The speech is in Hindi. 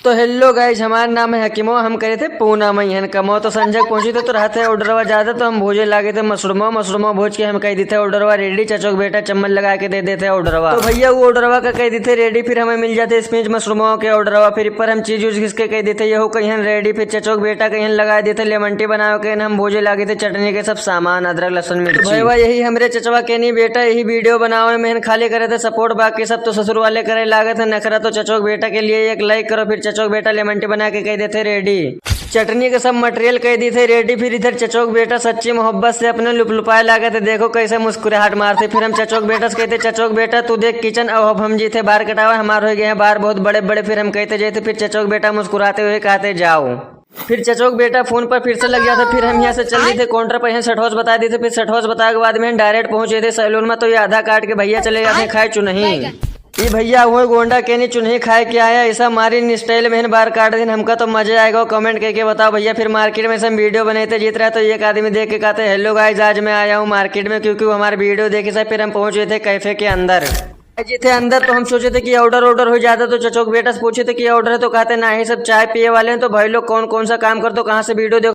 तो हेलो गाइज, हमारा नाम है हकीमो। हम करे थे पूना मैहन कमो तो संजक पहुंची तो रहते ऑर्डरवा ज्यादा तो हम भोजे लागे थे मशरूमो भोज के हम कह दी थे ऑर्डरवा रेडी। चचोक बेटा चम्मच लगा के दे देते ऑर्डरवा। तो भैया वो ऑर्डरवा का कह दी थे रेडी, फिर हमें मिल जाते स्पीच मशरूमो के ऑर्डरवा। फिर पर हम चीज उज घिसके कह देते ये हो कहीं रेडी। फिर चचोक बेटा कहीं लगा देते लेमन टी बना के हम भोजे लागे थे चटनी के सब सामान अदरक लहसुन मिर्ची। भैया यही हमरे चचवा के नहीं बेटा यही वीडियो बनाओ में खाली करे थे सपोर्ट, बाकी सब तो ससुर वाले करे लागे थे नखरा। तो चचोक बेटा के लिए एक लाइक करो। फिर चचोक बेटा लेमन टी बना के कह देते रेडी। चटनी के सब मटेरियल कह दी थे रेडी। फिर इधर चचोक बेटा सच्ची मोहब्बत से अपने लुपलुपाए लागे थे, देखो कैसे मुस्कुराहट मारते। फिर हम चचोक बेटा से कहते चचोक बेटा तू देख किचन अब हम जी थे बाहर कटावा हमारे हो गए हैं बाहर बहुत बड़े बड़े। फिर हम कहते जाते फिर चचोक बेटा मुस्कुराते हुए कहते जाओ। फिर चचोक बेटा फोन पर फिर से लग गया था। फिर हम यहाँ से चल रहे थे काउंटर पर, यहाँ सठोस बता दी थे। फिर सठोस बताए के बाद में हम डायरेक्ट पहुंचे थे सैलून में। तो ये आधा काट के भैया चले जाते खाए चुनही। ये भैया वो गोंडा के नहीं चुनही खाए के आया ऐसा मारी स्टाइल में बार काट दिन हमका तो मजा आएगा। कमेंट करके बताओ भैया। फिर मार्केट में सब वीडियो बने थे जीत रहा तो एक आदमी देख के कहते हेलो गाइस आज मैं आया हूँ मार्केट में क्योंकि वो हमारे वीडियो देखे से। फिर हम पहुंचे थे कैफे के अंदर। जी थे अंदर तो हम सोचे थे कि ऑर्डर हो जाता। तो चचोक बेटा से पूछे थे कि ऑर्डर है तो कहते ना ही सब चाय पिए वाले हैं। तो भाई लोग कौन कौन सा काम कर तो कहाँ से वीडियो देखो